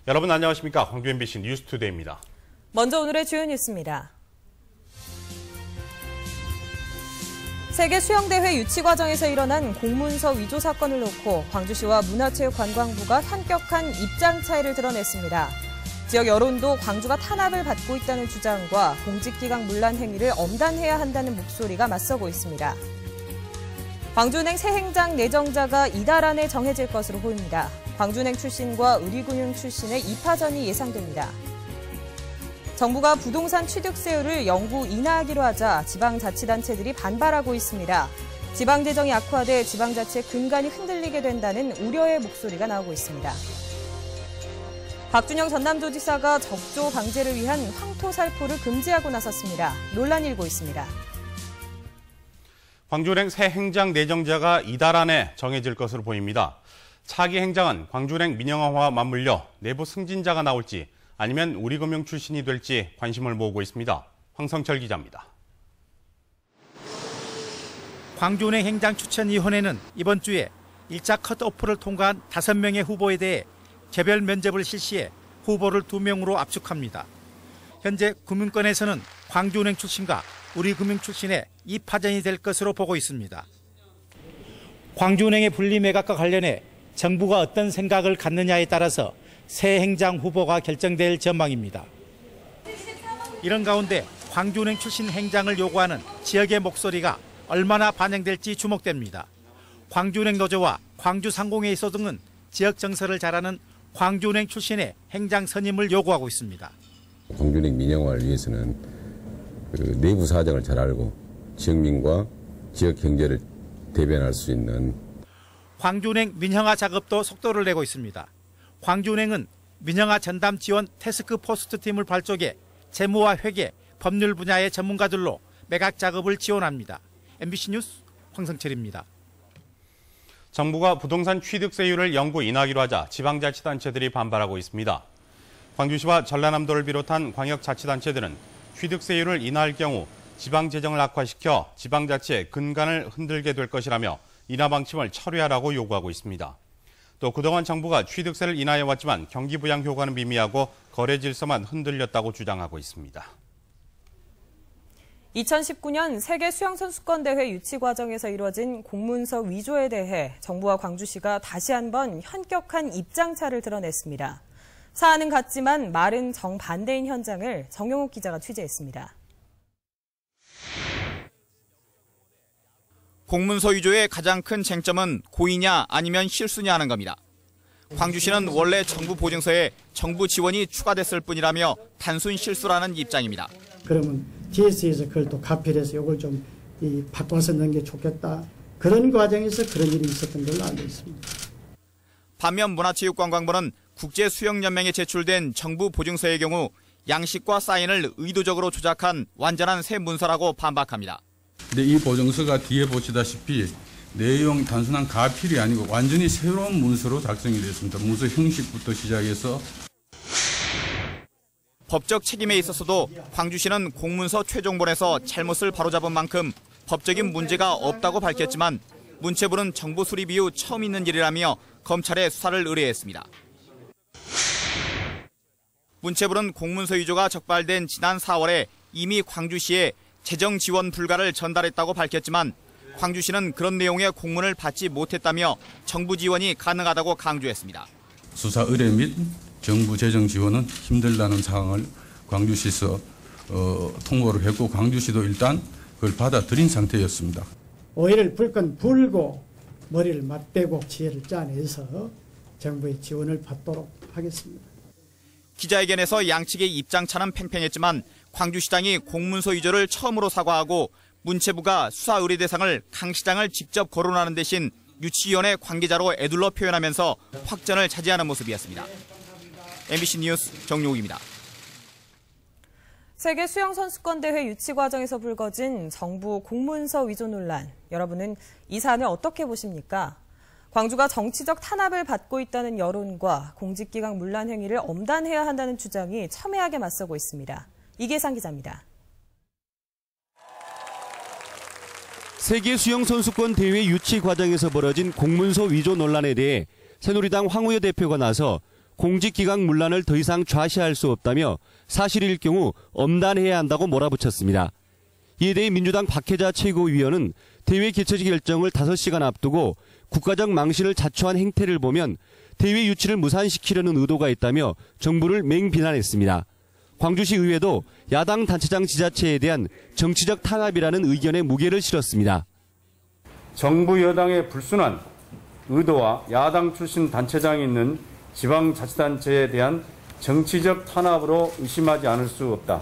여러분 안녕하십니까? 광주 MBC 뉴스투데이입니다. 먼저 오늘의 주요 뉴스입니다. 세계 수영대회 유치 과정에서 일어난 공문서 위조 사건을 놓고 광주시와 문화체육관광부가 현격한 입장 차이를 드러냈습니다. 지역 여론도 광주가 탄압을 받고 있다는 주장과 공직기강 문란 행위를 엄단해야 한다는 목소리가 맞서고 있습니다. 광주은행 새 행장 내정자가 이달 안에 정해질 것으로 보입니다. 광주은행 출신과 우리금융 출신의 입하전이 예상됩니다. 정부가 부동산 취득세율을 영구 인하하기로 하자 지방자치단체들이 반발하고 있습니다. 지방재정이 악화돼 지방자치의 근간이 흔들리게 된다는 우려의 목소리가 나오고 있습니다. 박준영 전남도지사가 적조 방제를 위한 황토살포를 금지하고 나섰습니다. 논란이 일고 있습니다. 광주은행 새 행장 내정자가 이달 안에 정해질 것으로 보입니다. 차기 행장은 광주은행 민영화와 맞물려 내부 승진자가 나올지 아니면 우리금융 출신이 될지 관심을 모으고 있습니다. 황성철 기자입니다. 광주은행 행장 추천위원회는 이번 주에 1차 컷오프를 통과한 5명의 후보에 대해 개별 면접을 실시해 후보를 2명으로 압축합니다. 현재 금융권에서는 광주은행 출신과 우리금융 출신의 입하전이 될 것으로 보고 있습니다. 광주은행의 분리 매각과 관련해 정부가 어떤 생각을 갖느냐에 따라서 새 행장 후보가 결정될 전망입니다. 이런 가운데 광주은행 출신 행장을 요구하는 지역의 목소리가 얼마나 반영될지 주목됩니다. 광주은행 노조와 광주상공회의소 등은 지역 정서를 잘 아는 광주은행 출신의 행장 선임을 요구하고 있습니다. 광주은행 민영화를 위해서는 내부 사정을 잘 알고 지역민과 지역 경제를 대변할 수 있는 광주은행 민영화 작업도 속도를 내고 있습니다. 광주은행은 민영화 전담 지원 태스크포스 팀을 발족해 재무와 회계, 법률 분야의 전문가들로 매각 작업을 지원합니다. MBC 뉴스 황성철입니다. 정부가 부동산 취득세율을 영구 인하하기로 하자 지방자치단체들이 반발하고 있습니다. 광주시와 전라남도를 비롯한 광역자치단체들은 취득세율을 인하할 경우 지방재정을 악화시켜 지방자치의 근간을 흔들게 될 것이라며 인하 방침을 철회하라고 요구하고 있습니다. 또 그동안 정부가 취득세를 인하해왔지만 경기 부양 효과는 미미하고 거래 질서만 흔들렸다고 주장하고 있습니다. 2019년 세계 수영선수권대회 유치 과정에서 이뤄진 공문서 위조에 대해 정부와 광주시가 다시 한번 현격한 입장차를 드러냈습니다. 사안은 같지만 말은 정반대인 현장을 정용욱 기자가 취재했습니다. 공문서 위조의 가장 큰 쟁점은 고의냐 아니면 실수냐 하는 겁니다. 광주시는 원래 정부 보증서에 정부 지원이 추가됐을 뿐이라며 단순 실수라는 입장입니다. 그러면 DS에서 그걸 또 가필해서 이걸 좀 바꿔서 넣는 게 좋겠다. 그런 과정에서 그런 일이 있었던 걸로 알고 있습니다. 반면 문화체육관광부는 국제수영연맹에 제출된 정부 보증서의 경우 양식과 사인을 의도적으로 조작한 완전한 새 문서라고 반박합니다. 근데 이 보증서가 뒤에 보시다시피 내용 단순한 가필이 아니고 완전히 새로운 문서로 작성이 됐습니다. 문서 형식부터 시작해서 법적 책임에 있어서도 광주시는 공문서 최종본에서 잘못을 바로잡은 만큼 법적인 문제가 없다고 밝혔지만 문체부는 정보 수립 이후 처음 있는 일이라며 검찰에 수사를 의뢰했습니다. 문체부는 공문서 위조가 적발된 지난 4월에 이미 광주시에 재정 지원 불가를 전달했다고 밝혔지만 광주시는 그런 내용의 공문을 받지 못했다며 정부 지원이 가능하다고 강조했습니다. 수사 의뢰 및 정부 재정 지원은 힘들다는 상황을 광주시에서 통보를 했고 광주시도 일단 그걸 받아들인 상태였습니다. 오해를 불건 불고 머리를 맞대고 지혜를 짜내서 정부의 지원을 받도록 하겠습니다. 기자회견에서 양측의 입장차는 팽팽했지만 광주시장이 공문서 위조를 처음으로 사과하고 문체부가 수사 의뢰 대상을 강 시장을 직접 거론하는 대신 유치위원회 관계자로 애둘러 표현하면서 확전을 차지하는 모습이었습니다. MBC 뉴스 정용욱입니다. 세계 수영선수권대회 유치 과정에서 불거진 정부 공문서 위조 논란. 여러분은 이 사안을 어떻게 보십니까? 광주가 정치적 탄압을 받고 있다는 여론과 공직기강 문란 행위를 엄단해야 한다는 주장이 첨예하게 맞서고 있습니다. 이계상 기자입니다. 세계 수영선수권 대회 유치 과정에서 벌어진 공문서 위조 논란에 대해 새누리당 황우여 대표가 나서 공직기강 문란을 더 이상 좌시할 수 없다며 사실일 경우 엄단해야 한다고 몰아붙였습니다. 이에 대해 민주당 박혜자 최고위원은 대회 개최 결정을 5시간 앞두고 국가적 망신을 자초한 행태를 보면 대회 유치를 무산시키려는 의도가 있다며 정부를 맹비난했습니다. 광주시 의회도 야당 단체장 지자체에 대한 정치적 탄압이라는 의견에 무게를 실었습니다. 정부 여당의 불순한 의도와 야당 출신 단체장이 있는 지방자치단체에 대한 정치적 탄압으로 의심하지 않을 수 없다.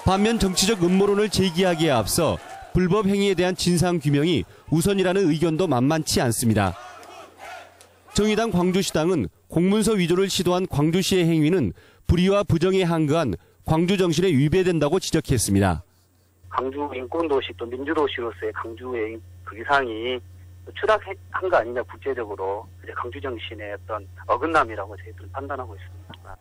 반면 정치적 음모론을 제기하기에 앞서 불법 행위에 대한 진상규명이 우선이라는 의견도 만만치 않습니다. 정의당 광주시당은 공문서 위조를 시도한 광주시의 행위는 불의와 부정에 한거한 광주 정신에 위배된다고 지적했습니다. 광주 인권도시 또 민주도시로서의 광주의 그 위상이 추락한 거 아니냐, 국제적으로 광주 정신의 어떤 어긋남이라고 저희들은 판단하고 있습니다.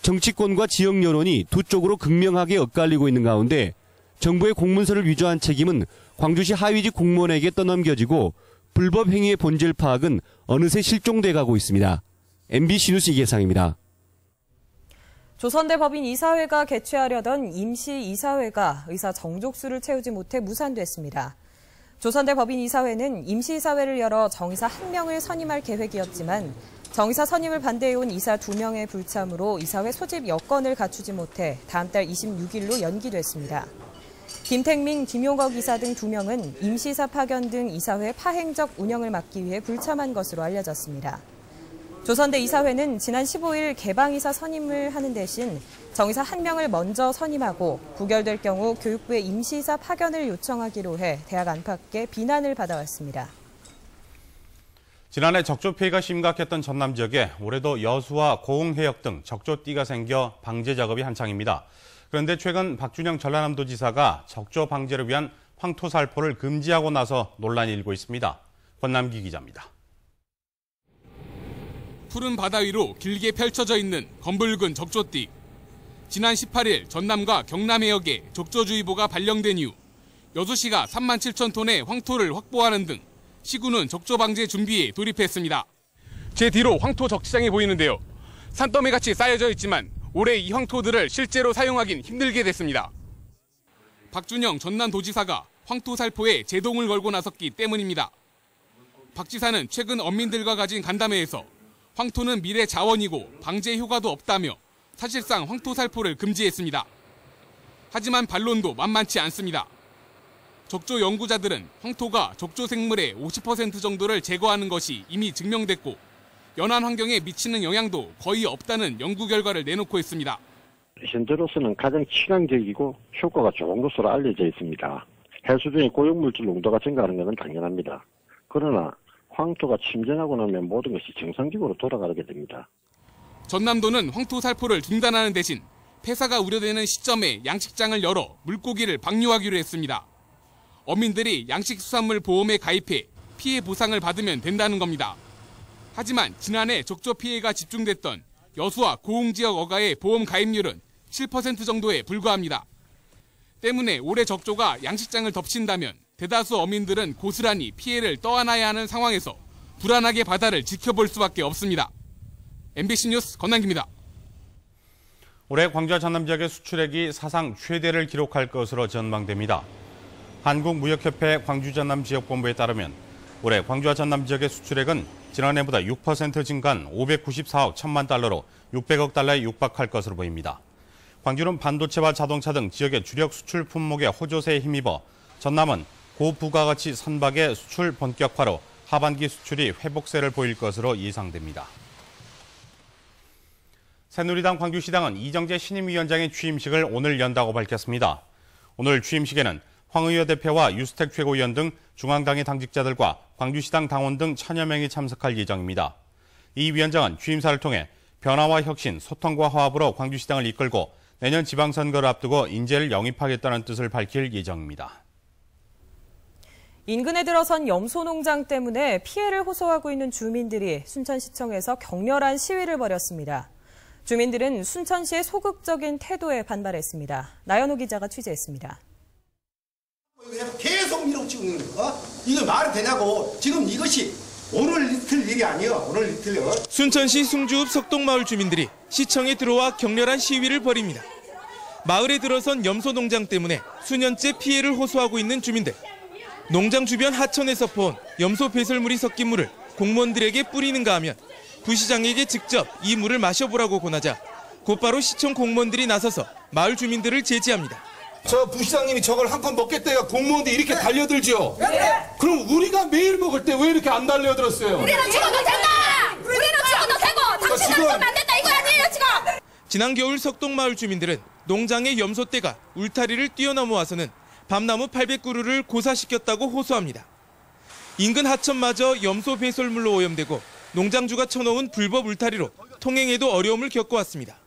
정치권과 지역 여론이 두 쪽으로 극명하게 엇갈리고 있는 가운데 정부의 공문서를 위조한 책임은 광주시 하위직 공무원에게 떠넘겨지고 불법 행위의 본질 파악은 어느새 실종돼 가고 있습니다. MBC 뉴스 이계상입니다. 조선대 법인 이사회가 개최하려던 임시 이사회가 의사 정족수를 채우지 못해 무산됐습니다. 조선대 법인 이사회는 임시 이사회를 열어 정의사 1명을 선임할 계획이었지만 정의사 선임을 반대해온 이사 2명의 불참으로 이사회 소집 여건을 갖추지 못해 다음 달 26일로 연기됐습니다. 김택민, 김용석 이사 등 2명은 임시이사 파견 등 이사회 파행적 운영을 막기 위해 불참한 것으로 알려졌습니다. 조선대 이사회는 지난 15일 개방이사 선임을 하는 대신 정의사 1명을 먼저 선임하고 부결될 경우 교육부에 임시이사 파견을 요청하기로 해 대학 안팎의 비난을 받아왔습니다. 지난해 적조 피해가 심각했던 전남 지역에 올해도 여수와 고흥해역 등 적조띠가 생겨 방제 작업이 한창입니다. 그런데 최근 박준영 전라남도지사가 적조 방제를 위한 황토살포를 금지하고 나서 논란이 일고 있습니다. 권남기 기자입니다. 푸른 바다 위로 길게 펼쳐져 있는 검붉은 적조띠. 지난 18일 전남과 경남 해역에 적조주의보가 발령된 이후 여수시가 3만 7천 톤의 황토를 확보하는 등 시군은 적조 방제 준비에 돌입했습니다. 제 뒤로 황토 적시장이 보이는데요. 산더미같이 쌓여져 있지만 올해 이 황토들을 실제로 사용하긴 힘들게 됐습니다. 박준영 전남도지사가 황토살포에 제동을 걸고 나섰기 때문입니다. 박 지사는 최근 어민들과 가진 간담회에서 황토는 미래 자원이고 방제 효과도 없다며 사실상 황토살포를 금지했습니다. 하지만 반론도 만만치 않습니다. 적조 연구자들은 황토가 적조 생물의 50% 정도를 제거하는 것이 이미 증명됐고 연안 환경에 미치는 영향도 거의 없다는 연구 결과를 내놓고 있습니다. 현재로서는 가장 친환경이고 효과가 좋은 것으로 알려져 있습니다. 해수 중에 고용물질 농도가 증가하는 것은 당연합니다. 그러나 황토가 침전하고 나면 모든 것이 정상적으로 돌아가게 됩니다. 전남도는 황토 살포를 중단하는 대신 폐사가 우려되는 시점에 양식장을 열어 물고기를 방류하기로 했습니다. 어민들이 양식수산물 보험에 가입해 피해 보상을 받으면 된다는 겁니다. 하지만 지난해 적조 피해가 집중됐던 여수와 고흥 지역 어가의 보험 가입률은 7% 정도에 불과합니다. 때문에 올해 적조가 양식장을 덮친다면 대다수 어민들은 고스란히 피해를 떠안아야 하는 상황에서 불안하게 바다를 지켜볼 수밖에 없습니다. MBC 뉴스 권남기입니다. 올해 광주와 전남 지역의 수출액이 사상 최대를 기록할 것으로 전망됩니다. 한국무역협회 광주-전남 지역본부에 따르면 올해 광주와 전남 지역의 수출액은 지난해보다 6% 증가한 594억 1천만 달러로 600억 달러에 육박할 것으로 보입니다. 광주는 반도체와 자동차 등 지역의 주력 수출 품목의 호조세에 힘입어 전남은 고부가가치 선박의 수출 본격화로 하반기 수출이 회복세를 보일 것으로 예상됩니다. 새누리당 광주시당은 이정재 신임위원장의 취임식을 오늘 연다고 밝혔습니다. 오늘 취임식에는 황의여 대표와 유스택 최고위원 등 중앙당의 당직자들과 광주시당 당원 등 1000여 명이 참석할 예정입니다. 이 위원장은 취임사를 통해 변화와 혁신, 소통과 화합으로 광주시당을 이끌고 내년 지방선거를 앞두고 인재를 영입하겠다는 뜻을 밝힐 예정입니다. 인근에 들어선 염소농장 때문에 피해를 호소하고 있는 주민들이 순천시청에서 격렬한 시위를 벌였습니다. 주민들은 순천시의 소극적인 태도에 반발했습니다. 나연호 기자가 취재했습니다. 계속 밀어치고 있는 거. 이거 말이 되냐고. 지금 이것이 오늘 이틀 일이 아니에요. 오늘 이틀요. 순천시 숭주읍 석동마을 주민들이 시청에 들어와 격렬한 시위를 벌입니다. 마을에 들어선 염소 농장 때문에 수년째 피해를 호소하고 있는 주민들. 농장 주변 하천에서 퍼온 염소 배설물이 섞인 물을 공무원들에게 뿌리는가 하면 부시장에게 직접 이 물을 마셔보라고 권하자 곧바로 시청 공무원들이 나서서 마을 주민들을 제지합니다. 저 부시장님이 저걸 한 번 먹겠다가 공무원들이 이렇게 달려들죠? 네. 그럼 우리가 매일 먹을 때 왜 이렇게 안 달려들었어요? 우리는 죽어도 된다! 우리는 죽어도 되고 당신은 죽으면 안 된다 이거 아니에요 지금! 지난 겨울 석동마을 주민들은 농장의 염소떼가 울타리를 뛰어넘어 와서는 밤나무 800그루를 고사시켰다고 호소합니다. 인근 하천마저 염소 배설물로 오염되고 농장주가 쳐놓은 불법 울타리로 통행에도 어려움을 겪어왔습니다.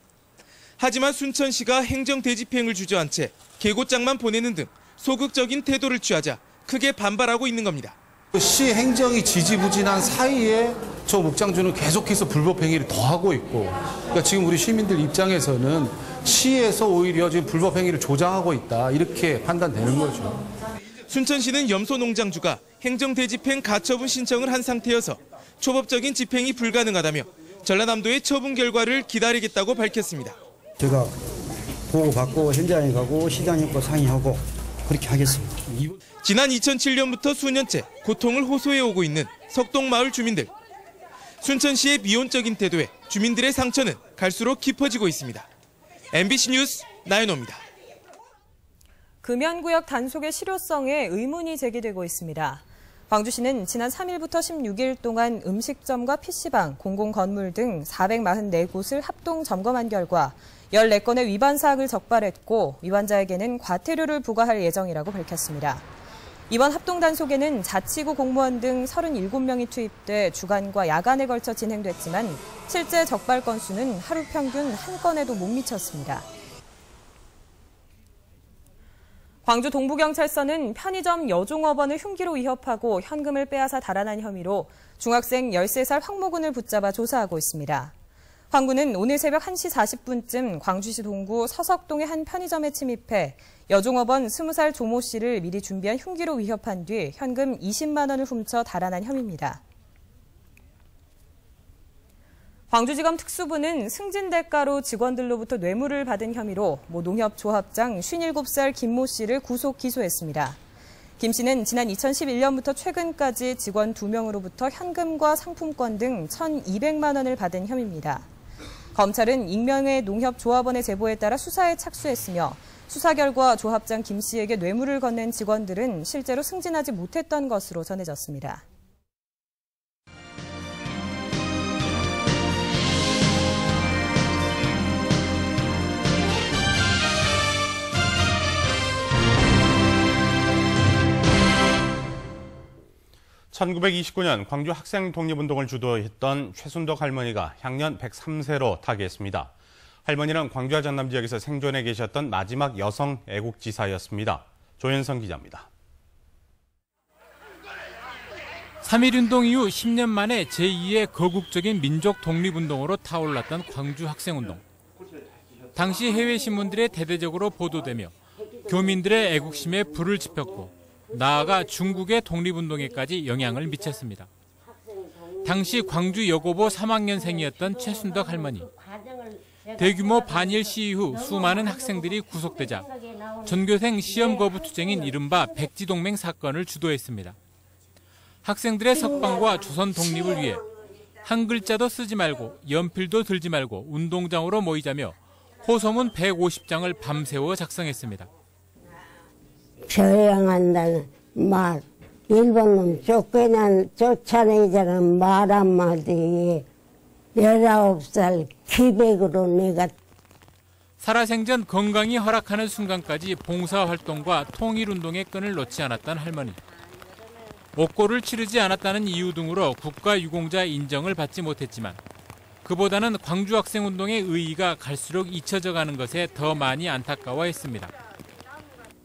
하지만 순천시가 행정 대집행을 주저한 채 계고장만 보내는 등 소극적인 태도를 취하자 크게 반발하고 있는 겁니다. 시 행정이 지지부진한 사이에 저 목장주는 계속해서 불법 행위를 더 하고 있고, 그러니까 지금 우리 시민들 입장에서는 시에서 오히려 지금 불법 행위를 조장하고 있다 이렇게 판단되는 거죠. 순천시는 염소 농장주가 행정 대집행 가처분 신청을 한 상태여서 초법적인 집행이 불가능하다며 전라남도의 처분 결과를 기다리겠다고 밝혔습니다. 제가 보고받고 현장에 가고 시장님과 상의하고 그렇게 하겠습니다. 지난 2007년부터 수년째 고통을 호소해오고 있는 석동마을 주민들. 순천시의 미온적인 태도에 주민들의 상처는 갈수록 깊어지고 있습니다. MBC 뉴스 나연호입니다. 금연구역 단속의 실효성에 의문이 제기되고 있습니다. 광주시는 지난 3일부터 16일 동안 음식점과 PC방, 공공건물 등 444곳을 합동 점검한 결과 14건의 위반 사항을 적발했고 위반자에게는 과태료를 부과할 예정이라고 밝혔습니다. 이번 합동 단속에는 자치구 공무원 등 37명이 투입돼 주간과 야간에 걸쳐 진행됐지만 실제 적발 건수는 하루 평균 1건에도 못 미쳤습니다. 광주 동부경찰서는 편의점 여종업원을 흉기로 위협하고 현금을 빼앗아 달아난 혐의로 중학생 13살 황모군을 붙잡아 조사하고 있습니다. 황군은 오늘 새벽 1시 40분쯤 광주시 동구 서석동의 한 편의점에 침입해 여종업원 20살 조모 씨를 미리 준비한 흉기로 위협한 뒤 현금 20만 원을 훔쳐 달아난 혐의입니다. 광주지검 특수부는 승진 대가로 직원들로부터 뇌물을 받은 혐의로 모 농협조합장 57살 김모 씨를 구속 기소했습니다. 김 씨는 지난 2011년부터 최근까지 직원 2명으로부터 현금과 상품권 등 1,200만 원을 받은 혐의입니다. 검찰은 익명의 농협조합원의 제보에 따라 수사에 착수했으며 수사 결과 조합장 김 씨에게 뇌물을 건넨 직원들은 실제로 승진하지 못했던 것으로 전해졌습니다. (1929년) 광주 학생 독립운동을 주도했던 최순덕 할머니가 향년 103세로 타계했습니다. 할머니는 광주와 전남 지역에서 생존해 계셨던 마지막 여성 애국지사였습니다. 조현성 기자입니다. 3.1운동 이후 10년 만에 제2의 거국적인 민족 독립운동으로 타올랐던 광주 학생운동. 당시 해외 신문들에 대대적으로 보도되며 교민들의 애국심에 불을 지폈고 나아가 중국의 독립운동에까지 영향을 미쳤습니다. 당시 광주 여고보 3학년생이었던 최순덕 할머니. 대규모 반일 시위 후 수많은 학생들이 구속되자 전교생 시험 거부 투쟁인 이른바 백지동맹 사건을 주도했습니다. 학생들의 석방과 조선 독립을 위해 한 글자도 쓰지 말고 연필도 들지 말고 운동장으로 모이자며 호소문 150장을 밤새워 작성했습니다. 저양한다는 말, 일본놈 쫓아내자는 말 한마디에 19살 기백으로 내가 살아생전 건강이 허락하는 순간까지 봉사활동과 통일운동의 끈을 놓지 않았던 할머니. 옥고를 치르지 않았다는 이유 등으로 국가유공자 인정을 받지 못했지만 그보다는 광주학생운동의 의의가 갈수록 잊혀져 가는 것에 더 많이 안타까워했습니다.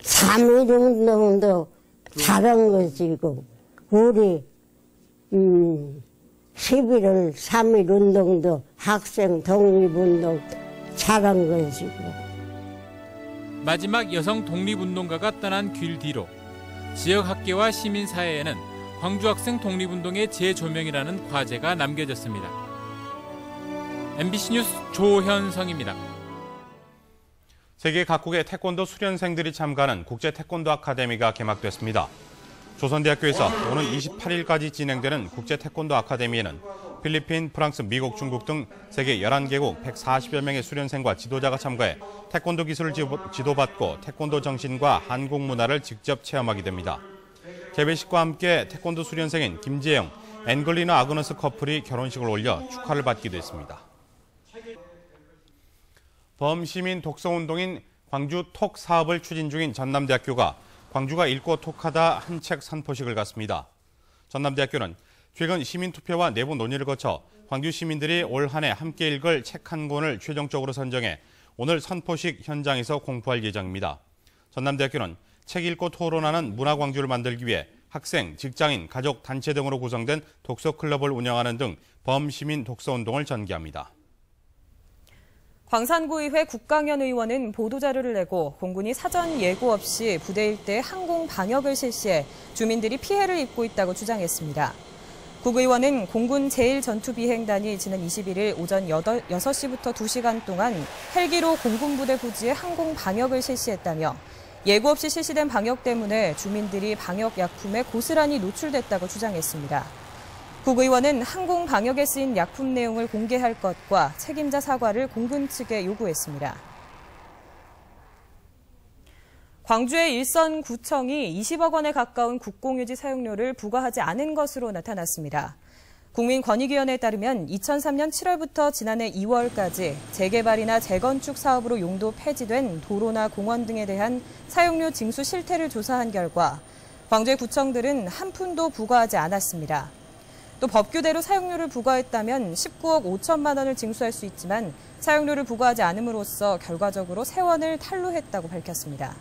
3.1운동도 잘한 것이고 우리 11월 3.1운동도 학생 독립운동 잘한 것이고 마지막 여성 독립운동가가 떠난 길 뒤로 지역 학계와 시민사회에는 광주 학생 독립운동의 재조명이라는 과제가 남겨졌습니다. MBC 뉴스 조현성입니다. 세계 각국의 태권도 수련생들이 참가하는 국제 태권도 아카데미가 개막됐습니다. 조선대학교에서 오는 28일까지 진행되는 국제 태권도 아카데미에는 필리핀, 프랑스, 미국, 중국 등 세계 11개국 140여 명의 수련생과 지도자가 참가해 태권도 기술을 지도받고 태권도 정신과 한국 문화를 직접 체험하게 됩니다. 개회식과 함께 태권도 수련생인 김재영, 앵글리나 아그너스 커플이 결혼식을 올려 축하를 받기도 했습니다. 범시민 독서운동인 광주 톡 사업을 추진 중인 전남대학교가 광주가 읽고 톡하다 한 책 선포식을 갖습니다. 전남대학교는 최근 시민투표와 내부 논의를 거쳐 광주 시민들이 올 한 해 함께 읽을 책 한 권을 최종적으로 선정해 오늘 선포식 현장에서 공포할 예정입니다. 전남대학교는 책 읽고 토론하는 문화광주를 만들기 위해 학생, 직장인, 가족, 단체 등으로 구성된 독서클럽을 운영하는 등 범시민 독서운동을 전개합니다. 광산구의회 국강현 의원은 보도자료를 내고 공군이 사전 예고 없이 부대 일대 항공 방역을 실시해 주민들이 피해를 입고 있다고 주장했습니다. 국 의원은 공군 제1전투비행단이 지난 21일 오전 6시부터 2시간 동안 헬기로 공군부대 부지에 항공 방역을 실시했다며 예고 없이 실시된 방역 때문에 주민들이 방역약품에 고스란히 노출됐다고 주장했습니다. 국 의원은 항공 방역에 쓰인 약품 내용을 공개할 것과 책임자 사과를 공군 측에 요구했습니다. 광주의 일선구청이 20억 원에 가까운 국공유지 사용료를 부과하지 않은 것으로 나타났습니다. 국민권익위원회에 따르면 2003년 7월부터 지난해 2월까지 재개발이나 재건축 사업으로 용도 폐지된 도로나 공원 등에 대한 사용료 징수 실태를 조사한 결과 광주의 구청들은 한 푼도 부과하지 않았습니다. 또 법규대로 사용료를 부과했다면 19억 5천만 원을 징수할 수 있지만 사용료를 부과하지 않음으로써 결과적으로 세원을 탈루했다고 밝혔습니다.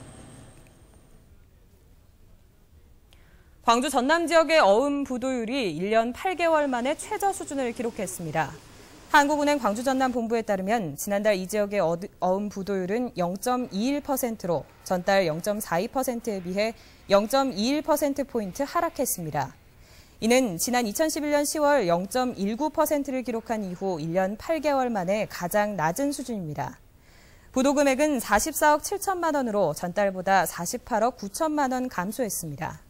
광주 전남 지역의 어음 부도율이 1년 8개월 만에 최저 수준을 기록했습니다. 한국은행 광주 전남 본부에 따르면 지난달 이 지역의 어음 부도율은 0.21%로 전달 0.42%에 비해 0.21%포인트 하락했습니다. 이는 지난 2011년 10월 0.19%를 기록한 이후 1년 8개월 만에 가장 낮은 수준입니다. 부도 금액은 44억 7천만 원으로 전달보다 48억 9천만 원 감소했습니다.